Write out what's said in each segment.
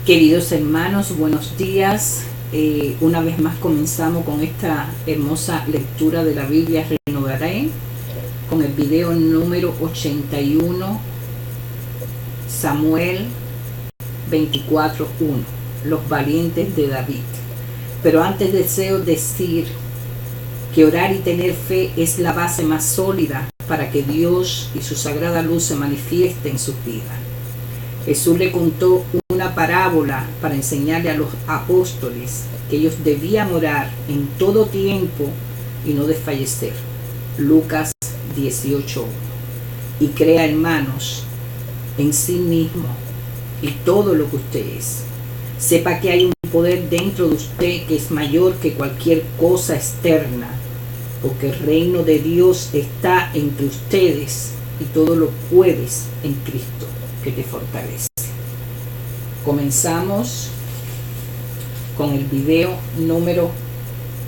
Queridos hermanos, buenos días. Una vez más comenzamos con esta hermosa lectura de la Biblia Renovaré, con el video número 81, Samuel 24:1, los valientes de David. Pero antes deseo decir que orar y tener fe es la base más sólida para que Dios y su sagrada luz se manifieste en sus vidas. Jesús le contó una parábola para enseñarle a los apóstoles que ellos debían orar en todo tiempo y no desfallecer. Lucas 18:1. Y crea, hermanos, en sí mismo y todo lo que usted es. Sepa que hay un poder dentro de usted que es mayor que cualquier cosa externa, porque el reino de Dios está entre ustedes y todo lo puedes en Cristo que te fortalece. Comenzamos con el video número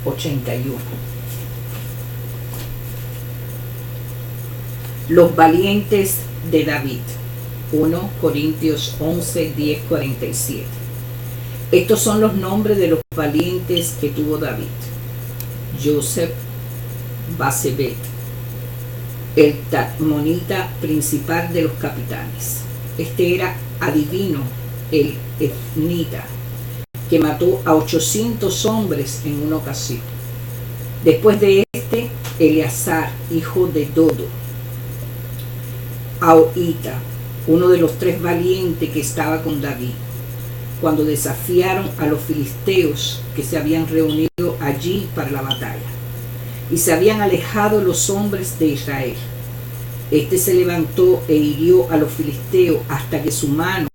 81. Los valientes de David. 1 Corintios 11, 10, 47. Estos son los nombres de los valientes que tuvo David: Joseph Basebet, el Tadmonita principal de los capitanes. Este era adivino, el etnita, que mató a 800 hombres en una ocasión. Después de este, Eleazar, hijo de Dodo. Ahoita, uno de los 3 valientes que estaba con David, cuando desafiaron a los filisteos que se habían reunido allí para la batalla, y se habían alejado los hombres de Israel. Este se levantó e hirió a los filisteos hasta que su mano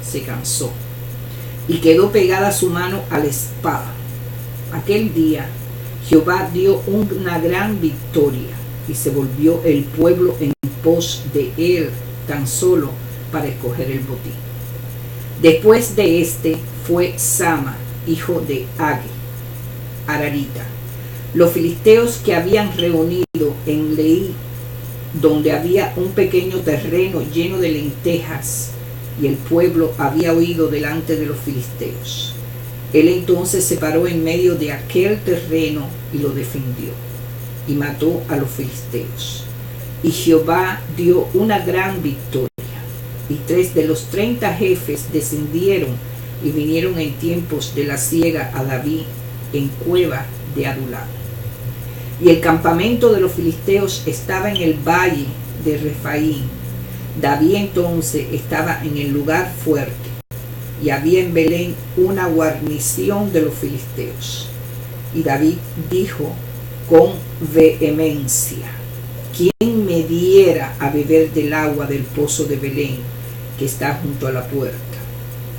se cansó, y quedó pegada su mano a la espada. Aquel día Jehová dio una gran victoria, y se volvió el pueblo en pos de él tan solo para escoger el botín. Después de este fue Sama, hijo de Agi, Ararita. Los filisteos que habían reunido en Leí, donde había un pequeño terreno lleno de lentejas, y el pueblo había huido delante de los filisteos. Él entonces se paró en medio de aquel terreno y lo defendió, y mató a los filisteos. Y Jehová dio una gran victoria, y 3 de los 30 jefes descendieron y vinieron en tiempos de la siega a David en cueva de Adulam. Y el campamento de los filisteos estaba en el valle de Refaín. David entonces estaba en el lugar fuerte, y había en Belén una guarnición de los filisteos. Y David dijo con vehemencia: ¿quién me diera a beber del agua del pozo de Belén, que está junto a la puerta?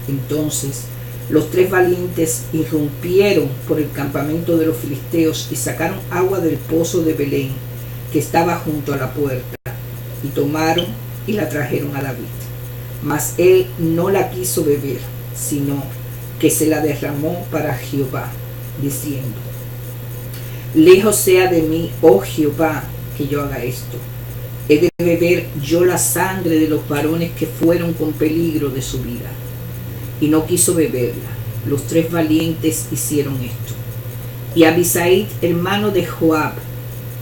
Entonces los 3 valientes irrumpieron por el campamento de los filisteos y sacaron agua del pozo de Belén, que estaba junto a la puerta, y tomaron y la trajeron a David. Mas él no la quiso beber, sino que se la derramó para Jehová, diciendo: lejos sea de mí, oh Jehová, que yo haga esto. He de beber yo la sangre de los varones que fueron con peligro de su vida. Y no quiso beberla. Los 3 valientes hicieron esto. Y Abisai, hermano de Joab,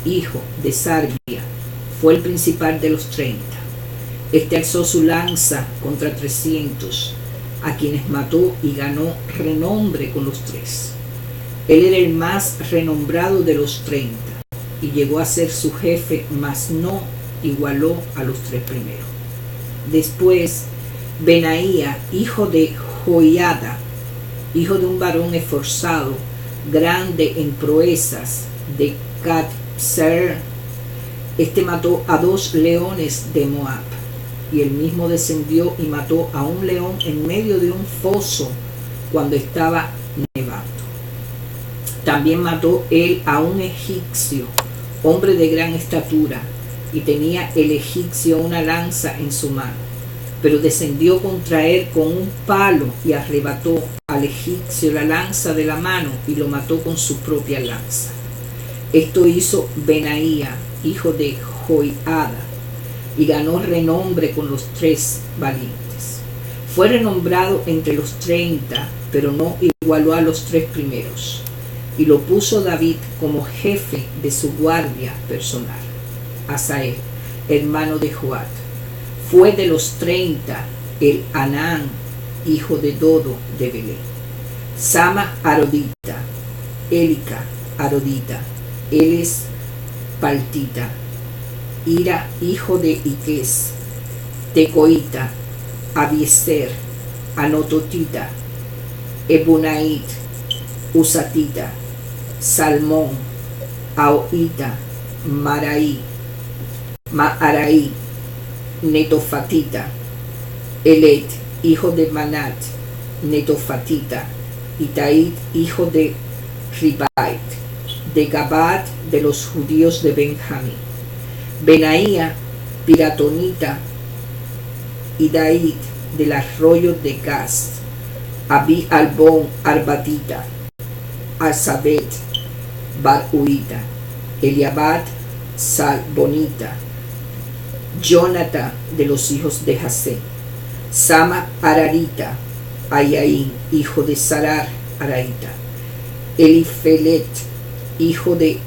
hijo de Sarvia, fue el principal de los 30. Este alzó su lanza contra 300, a quienes mató y ganó renombre con los 3. Él era el más renombrado de los 30, y llegó a ser su jefe, mas no igualó a los 3 primeros. Después, Benaía, hijo de Joiada, hijo de un varón esforzado, grande en proezas, de Cat-Ser, este mató a 2 leones de Moab, y él mismo descendió y mató a un león en medio de un foso cuando estaba nevando. También mató él a un egipcio, hombre de gran estatura, y tenía el egipcio una lanza en su mano. Pero descendió contra él con un palo y arrebató al egipcio la lanza de la mano y lo mató con su propia lanza. Esto hizo Benaía, hijo de Joiada, y ganó renombre con los 3 valientes. Fue renombrado entre los 30, pero no igualó a los 3 primeros, y lo puso David como jefe de su guardia personal. Asael, hermano de Joab. Fue de los 30 el Anán, hijo de Dodo de Belén. Sama, arodita. Élica, arodita. Eles, paltita. Ira, hijo de Iques. Tecoita, Abieser, Anototita. Ebunait, Usatita. Salmón, Aoita, Maraí, Maaraí, Netofatita. Elet, hijo de Manat, Netofatita. Itait, hijo de Ribait, de Gabad, de los judíos de Benjamín. Benaía, Piratonita. Idaid, del arroyo de Gaz. Abi Albón, Arbatita. Alzabet, Baruita. Eliabad, Salbonita. Jonathan, de los hijos de Jasén. Sama, Ararita. Ayaín, hijo de Sarar, Araita. Elifelet, hijo de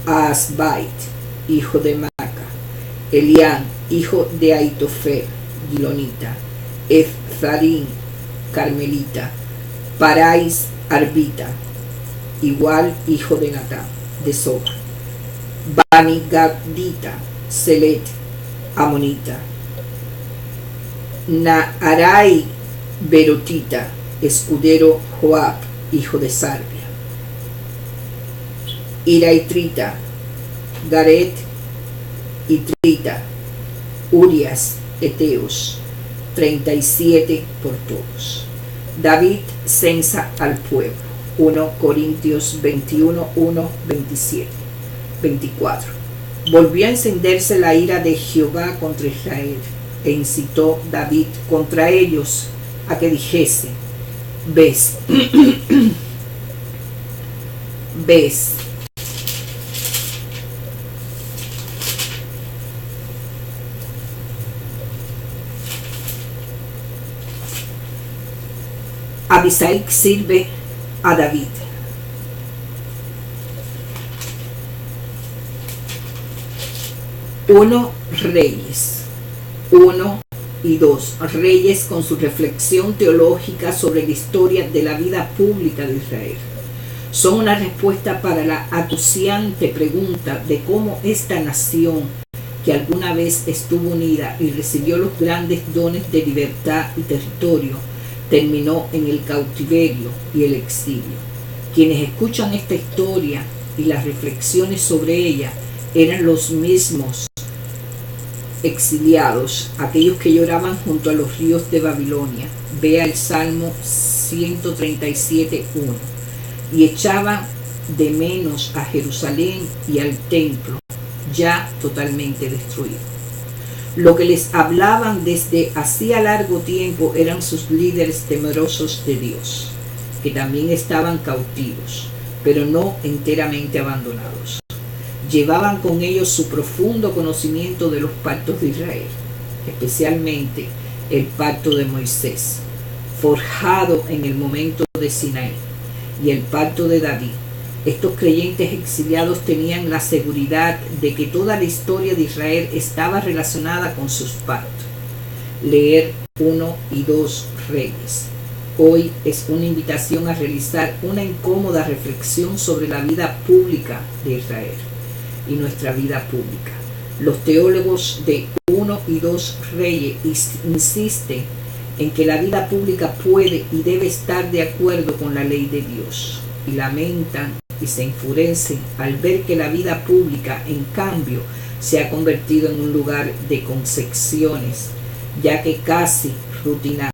Asbait, hijo de Maca. Elián, hijo de Aitofer, Gilonita. Efzarín, Carmelita. Parais, Arbita, igual hijo de Natán, de Soba. Banigadita, Selet, Amonita. Naarai, Berotita, escudero Joab, hijo de Sarbia. Iraitrita, Garet, Itrita, Urias, Eteos, 37 por todos. David censa al pueblo. 1 Corintios 21, 1, 27, 24. Volvió a encenderse la ira de Jehová contra Israel, e incitó David contra ellos a que dijese: ves, ves, Abisai sirve a David. Reyes 1 y 2. Reyes con su reflexión teológica sobre la historia de la vida pública de Israel. Son una respuesta para la acuciante pregunta de cómo esta nación, que alguna vez estuvo unida y recibió los grandes dones de libertad y territorio, terminó en el cautiverio y el exilio. Quienes escuchan esta historia y las reflexiones sobre ella eran los mismos exiliados, aquellos que lloraban junto a los ríos de Babilonia. Vea el Salmo 137:1. Y echaban de menos a Jerusalén y al templo, ya totalmente destruido. Lo que les hablaban desde hacía largo tiempo eran sus líderes temerosos de Dios, que también estaban cautivos, pero no enteramente abandonados. Llevaban con ellos su profundo conocimiento de los pactos de Israel, especialmente el pacto de Moisés, forjado en el momento de Sinaí, y el pacto de David. Estos creyentes exiliados tenían la seguridad de que toda la historia de Israel estaba relacionada con sus pactos. Leer 1 y 2 Reyes. Hoy es una invitación a realizar una incómoda reflexión sobre la vida pública de Israel y nuestra vida pública. Los teólogos de 1 y 2 Reyes insisten en que la vida pública puede y debe estar de acuerdo con la ley de Dios, y lamentan y se enfurecen al ver que la vida pública, en cambio, se ha convertido en un lugar de concesiones, ya casi rutinarias.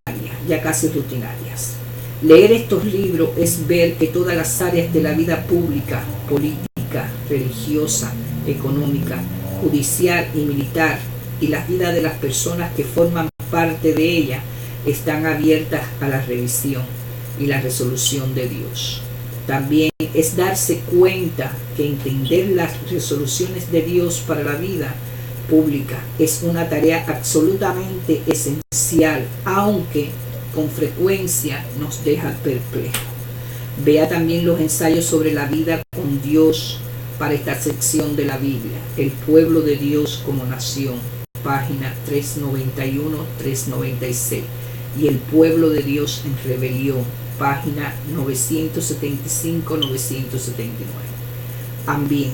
Leer estos libros es ver que todas las áreas de la vida pública, política, religiosa, económica, judicial y militar, y las vidas de las personas que forman parte de ella, están abiertas a la revisión y la resolución de Dios. También es darse cuenta que entender las resoluciones de Dios para la vida pública es una tarea absolutamente esencial, aunque con frecuencia nos deja perplejos. Vea también los ensayos sobre la vida con Dios para esta sección de la Biblia, El pueblo de Dios como nación, página 391-396, y El pueblo de Dios en rebelión, página 975-979. Ambientes.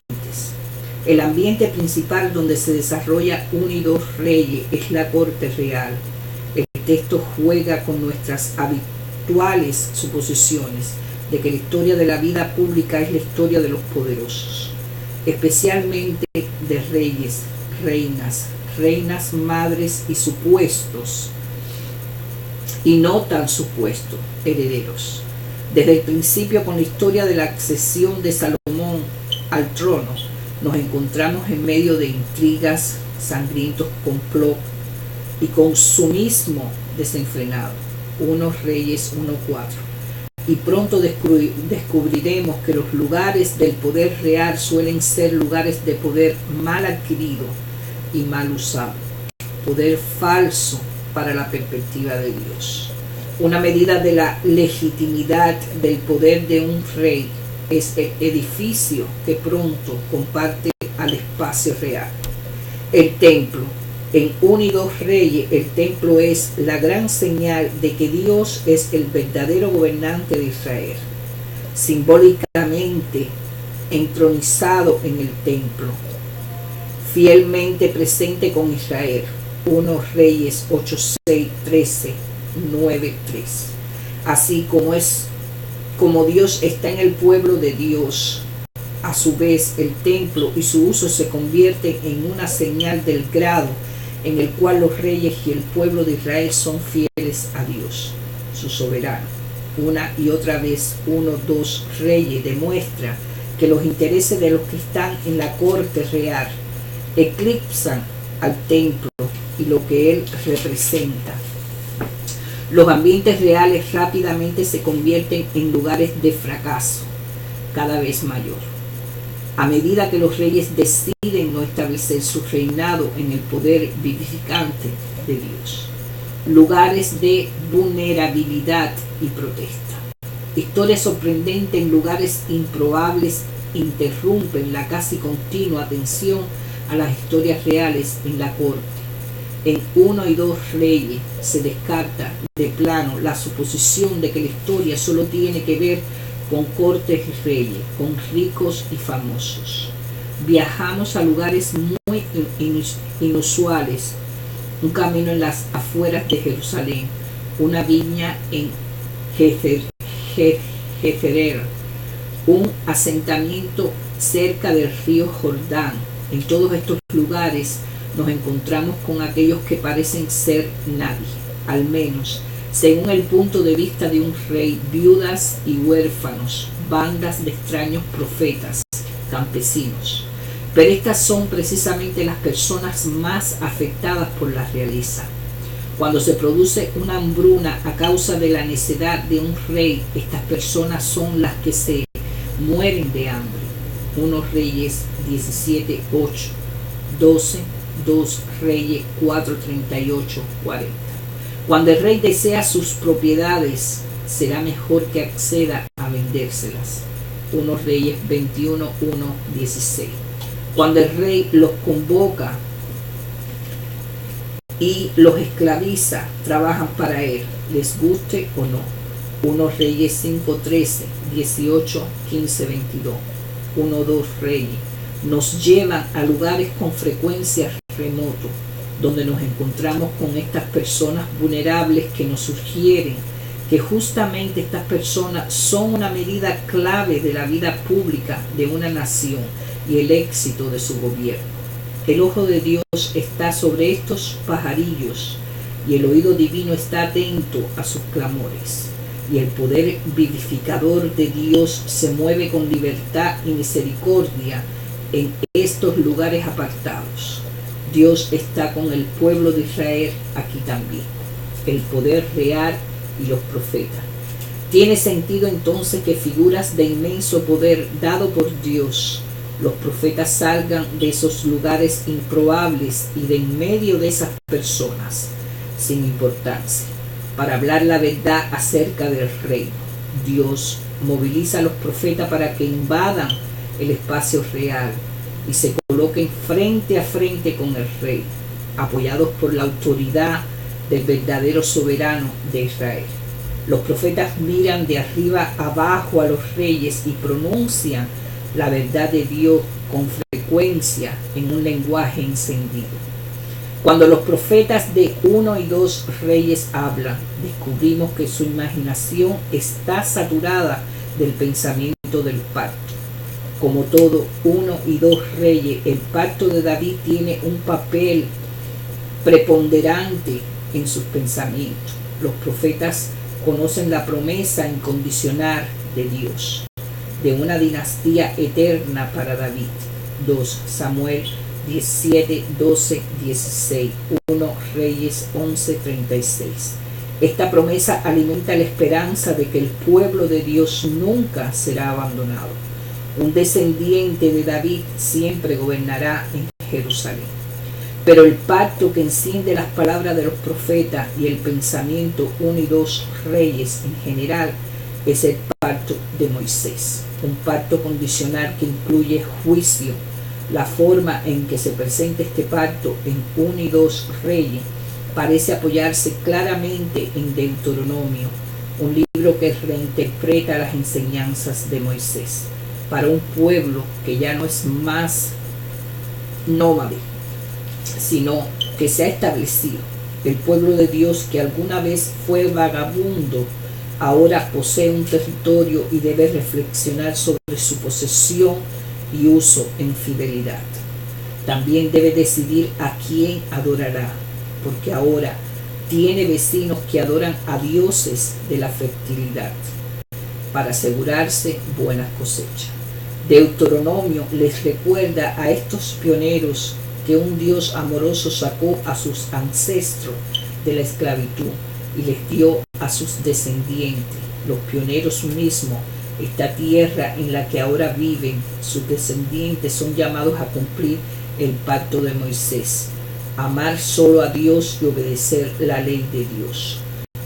El ambiente principal donde se desarrolla 1 y 2 Reyes es la corte real. El texto juega con nuestras habituales suposiciones de que la historia de la vida pública es la historia de los poderosos, especialmente de reyes, reinas madres y supuestos, y no tan supuestos, herederos. Desde el principio, con la historia de la accesión de Salomón al trono, nos encontramos en medio de intrigas, sangrientos complots y consumismo desenfrenado. 1 Reyes 1:4. Y pronto descubriremos que los lugares del poder real suelen ser lugares de poder mal adquirido y mal usado, poder falso para la perspectiva de Dios. Una medida de la legitimidad del poder de un rey es el edificio que pronto comparte al espacio real. El templo. En 1 y 2 Reyes, el templo es la gran señal de que Dios es el verdadero gobernante de Israel, simbólicamente entronizado en el templo, fielmente presente con Israel. 1 Reyes 8:6, 13, 9:3. Así como Dios está en el pueblo de Dios, a su vez el templo y su uso se convierte en una señal del grado en el cual los reyes y el pueblo de Israel son fieles a Dios, su soberano. Una y otra vez 1, 2 Reyes demuestra que los intereses de los que están en la corte real eclipsan al templo y lo que él representa. Los ambientes reales rápidamente se convierten en lugares de fracaso cada vez mayor, a medida que los reyes deciden no establecer su reinado en el poder vivificante de Dios. Lugares de vulnerabilidad y protesta. Historias sorprendentes en lugares improbables interrumpen la casi continua atención a las historias reales en la corte. En 1 y 2 Reyes se descarta de plano la suposición de que la historia solo tiene que ver con cortes y reyes, con ricos y famosos. Viajamos a lugares muy inusuales, un camino en las afueras de Jerusalén, una viña en Jezreel, un asentamiento cerca del río Jordán. En todos estos lugares nos encontramos con aquellos que parecen ser nadie, al menos según el punto de vista de un rey, viudas y huérfanos, bandas de extraños profetas, campesinos. Pero estas son precisamente las personas más afectadas por la realeza. Cuando se produce una hambruna a causa de la necedad de un rey, estas personas son las que se mueren de hambre. 1 Reyes 17:8, 12, 2 Reyes 4:38, 40. Cuando el rey desea sus propiedades, será mejor que acceda a vendérselas. 1 Reyes 21:1, 16. Cuando el rey los convoca y los esclaviza, trabajan para él, les guste o no. 1 Reyes 5:13, 18, 15, 22. 1, 2 Reyes nos llevan a lugares con frecuencia remotos, donde nos encontramos con estas personas vulnerables que nos sugieren que justamente estas personas son una medida clave de la vida pública de una nación y el éxito de su gobierno. El ojo de Dios está sobre estos pajarillos y el oído divino está atento a sus clamores. Y el poder vivificador de Dios se mueve con libertad y misericordia en estos lugares apartados. Dios está con el pueblo de Israel aquí también, el poder real y los profetas. Tiene sentido entonces que figuras de inmenso poder dado por Dios los profetas salgan de esos lugares improbables y de en medio de esas personas sin importancia para hablar la verdad acerca del reino. Dios moviliza a los profetas para que invadan el espacio real y se coloquen frente a frente con el rey, apoyados por la autoridad del verdadero soberano de Israel. Los profetas miran de arriba abajo a los reyes y pronuncian la verdad de Dios con frecuencia en un lenguaje encendido. Cuando los profetas de 1 y 2 reyes hablan, descubrimos que su imaginación está saturada del pensamiento del pacto. Como todo 1 y 2 reyes, el pacto de David tiene un papel preponderante en sus pensamientos. Los profetas conocen la promesa incondicional de Dios, de una dinastía eterna para David. 2 Samuel 17, 12, 16, 1 Reyes 11, 36. Esta promesa alimenta la esperanza de que el pueblo de Dios nunca será abandonado. Un descendiente de David siempre gobernará en Jerusalén. Pero el pacto que enciende las palabras de los profetas y el pensamiento 1 y 2 reyes en general es el pacto de Moisés. Un pacto condicional que incluye juicio. La forma en que se presenta este pacto en 1 y 2 reyes parece apoyarse claramente en Deuteronomio, un libro que reinterpreta las enseñanzas de Moisés para un pueblo que ya no es más nómade, sino que se ha establecido. El pueblo de Dios que alguna vez fue vagabundo, ahora posee un territorio y debe reflexionar sobre su posesión y uso en fidelidad. También debe decidir a quién adorará, porque ahora tiene vecinos que adoran a dioses de la fertilidad para asegurarse buenas cosechas. Deuteronomio les recuerda a estos pioneros que un Dios amoroso sacó a sus ancestros de la esclavitud y les dio a sus descendientes, los pioneros mismos, esta tierra en la que ahora viven. Sus descendientes son llamados a cumplir el pacto de Moisés, amar solo a Dios y obedecer la ley de Dios.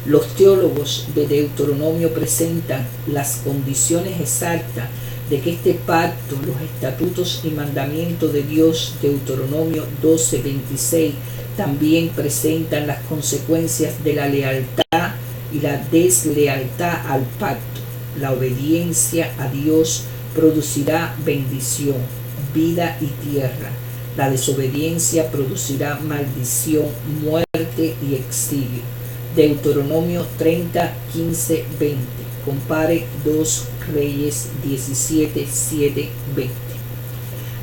Los teólogos de Deuteronomio presentan las condiciones exactas de que este pacto, los estatutos y mandamientos de Dios, Deuteronomio 12:26, también presentan las consecuencias de la lealtad y la deslealtad al pacto. La obediencia a Dios producirá bendición, vida y tierra. La desobediencia producirá maldición, muerte y exilio. Deuteronomio 30, 15, 20. Compare 2 Reyes 17, 7, 20.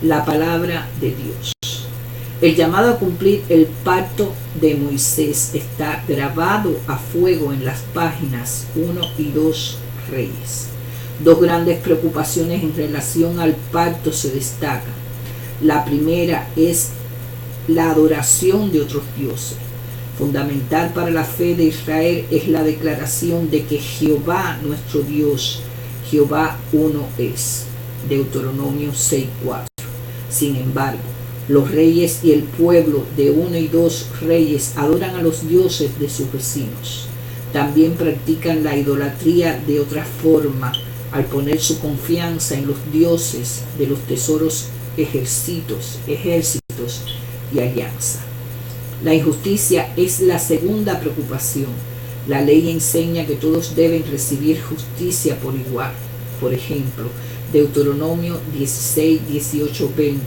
La palabra de Dios. El llamado a cumplir el pacto de Moisés está grabado a fuego en las páginas 1 y 2 Reyes. Dos grandes preocupaciones en relación al pacto se destacan. La primera es la adoración de otros dioses. Fundamental para la fe de Israel es la declaración de que Jehová, nuestro Dios, Jehová uno es. Deuteronomio 6:4. Sin embargo, los reyes y el pueblo de 1 y 2 reyes adoran a los dioses de sus vecinos. También practican la idolatría de otra forma, al poner su confianza en los dioses de los tesoros, ejércitos y alianza. La injusticia es la segunda preocupación. La ley enseña que todos deben recibir justicia por igual. Por ejemplo, Deuteronomio 16, 18, 20,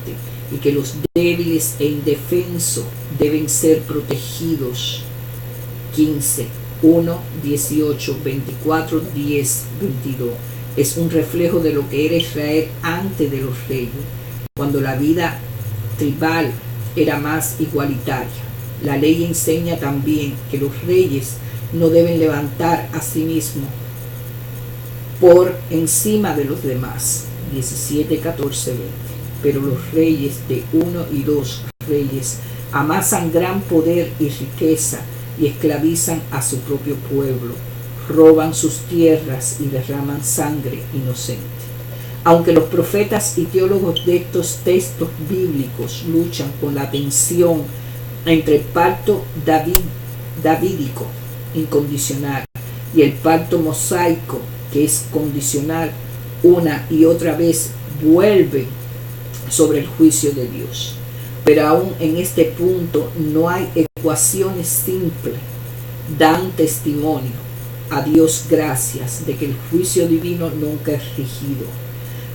y que los débiles e indefensos deben ser protegidos. 15, 1, 18, 24, 10, 22. Es un reflejo de lo que era Israel antes de los reyes, cuando la vida tribal era más igualitaria. La ley enseña también que los reyes no deben levantar a sí mismos por encima de los demás. 17, 14, 20. Pero los reyes de 1 y 2 reyes amasan gran poder y riqueza y esclavizan a su propio pueblo, roban sus tierras y derraman sangre inocente. Aunque los profetas y teólogos de estos textos bíblicos luchan con la tensión entre el pacto davídico incondicional y el pacto mosaico, que es condicional, una y otra vez vuelven sobre el juicio de Dios. Pero aún en este punto no hay ecuaciones simples. Dan testimonio a Dios gracias de que el juicio divino nunca es rígido.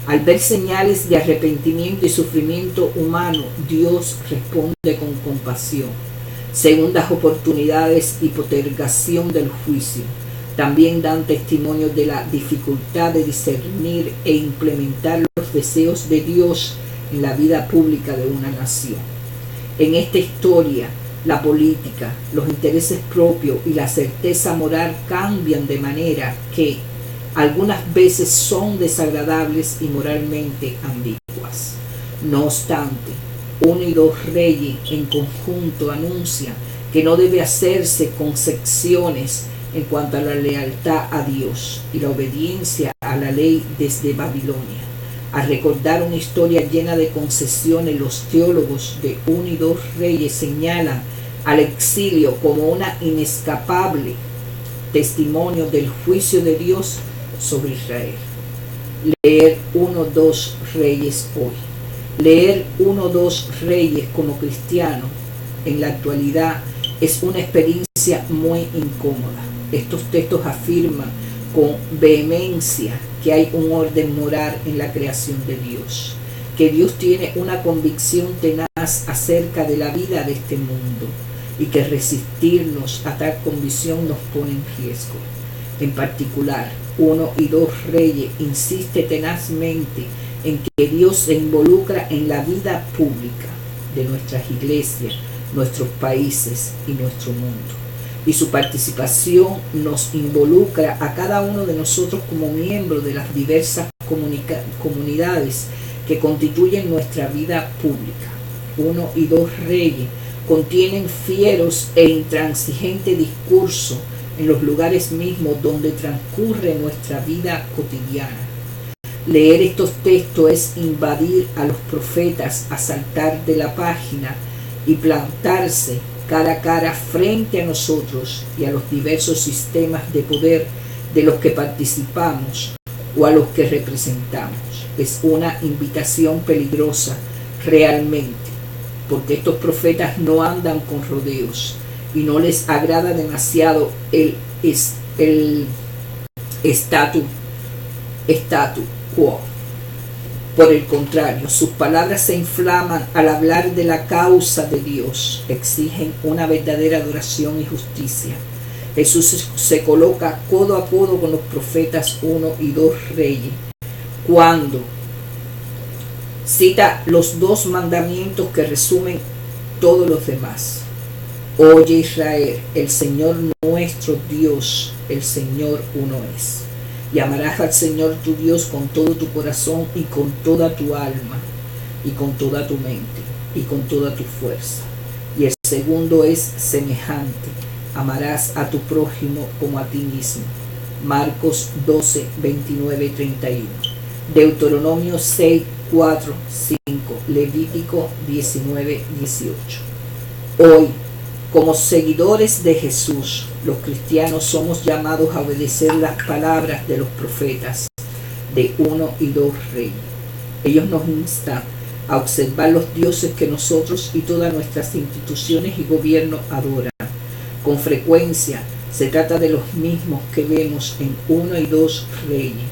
Al ver señales de arrepentimiento y sufrimiento humano, Dios responde con compasión. Segundas oportunidades y postergación del juicio también dan testimonio de la dificultad de discernir e implementar los deseos de Dios en la vida pública de una nación. En esta historia, la política, los intereses propios y la certeza moral cambian de manera que algunas veces son desagradables y moralmente ambiguas. No obstante, 1 y 2 Reyes en conjunto anuncian que no debe hacerse concesiones en cuanto a la lealtad a Dios y la obediencia a la ley desde Babilonia. Al recordar una historia llena de concesiones, los teólogos de 1 y 2 Reyes señalan al exilio como una inescapable testimonio del juicio de Dios sobre Israel. Leer 1-2 Reyes hoy. Leer 1-2 Reyes como cristiano en la actualidad es una experiencia muy incómoda. Estos textos afirman con vehemencia que hay un orden moral en la creación de Dios, que Dios tiene una convicción tenaz acerca de la vida de este mundo y que resistirnos a tal convicción nos pone en riesgo. En particular, 1 y 2 Reyes insiste tenazmente en que Dios se involucra en la vida pública de nuestras iglesias, nuestros países y nuestro mundo. Y su participación nos involucra a cada uno de nosotros como miembros de las diversas comunidades que constituyen nuestra vida pública. 1 y 2 Reyes contienen fieros e intransigente discurso en los lugares mismos donde transcurre nuestra vida cotidiana. Leer estos textos es invadir a los profetas, a saltar de la página y plantarse cara a cara frente a nosotros y a los diversos sistemas de poder de los que participamos o a los que representamos. Es una invitación peligrosa realmente, porque estos profetas no andan con rodeos y no les agrada demasiado el statu quo. Por el contrario, sus palabras se inflaman al hablar de la causa de Dios, exigen una verdadera adoración y justicia. Jesús se coloca codo a codo con los profetas 1 y 2 Reyes, cuando cita los 2 mandamientos que resumen todos los demás. Oye Israel, el Señor nuestro Dios, el Señor uno es. Y amarás al Señor tu Dios con todo tu corazón y con toda tu alma y con toda tu mente y con toda tu fuerza. Y el segundo es semejante, amarás a tu prójimo como a ti mismo. Marcos 12, 29 y 31. Deuteronomio 6, 4, 5. Levítico 19, 18. Hoy, como seguidores de Jesús, los cristianos somos llamados a obedecer las palabras de los profetas de 1 y 2 Reyes. Ellos nos instan a observar los dioses que nosotros y todas nuestras instituciones y gobiernos adoran. Con frecuencia se trata de los mismos que vemos en 1 y 2 Reyes: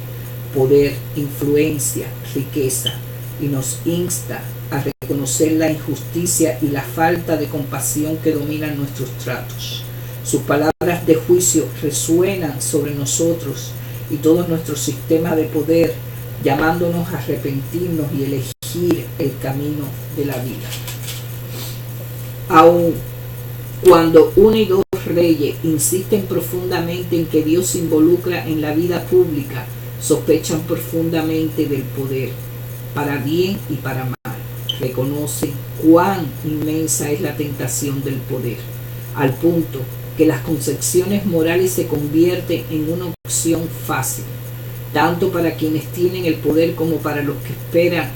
poder, influencia, riqueza, y nos insta a reconocer la injusticia y la falta de compasión que dominan nuestros tratos. Sus palabras de juicio resuenan sobre nosotros y todo nuestro sistema de poder, llamándonos a arrepentirnos y elegir el camino de la vida. Aun cuando 1 y 2 Reyes insisten profundamente en que Dios se involucra en la vida pública, sospechan profundamente del poder, para bien y para mal. Reconocen cuán inmensa es la tentación del poder, al punto que las concepciones morales se convierten en una opción fácil. tanto para quienes tienen el poder como para los que esperan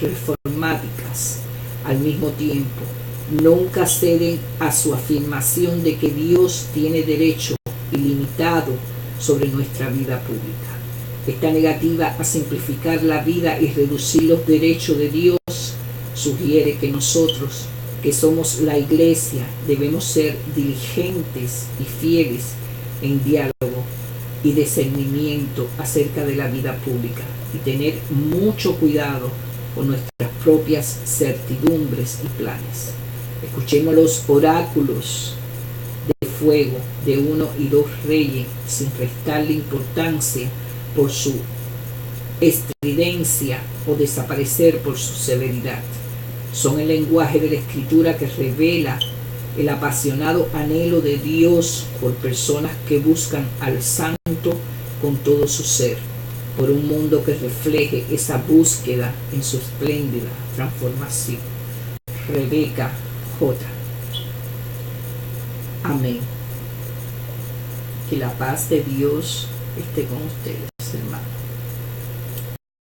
reformáticas. Al mismo tiempo, nunca ceden a su afirmación de que Dios tiene derecho ilimitado sobre nuestra vida pública. Esta negativa a simplificar la vida y reducir los derechos de Dios sugiere que nosotros, que somos la Iglesia, debemos ser diligentes y fieles en diálogo y discernimiento acerca de la vida pública y tener mucho cuidado con nuestras propias certidumbres y planes. Escuchemos los oráculos de fuego de 1 y 2 Reyes sin restarle importancia por su estridencia o desaparecer por su severidad. Son el lenguaje de la Escritura que revela el apasionado anhelo de Dios por personas que buscan al Santo con todo su ser, por un mundo que refleje esa búsqueda en su espléndida transformación. Rebeca J. Amén. Que la paz de Dios esté con ustedes.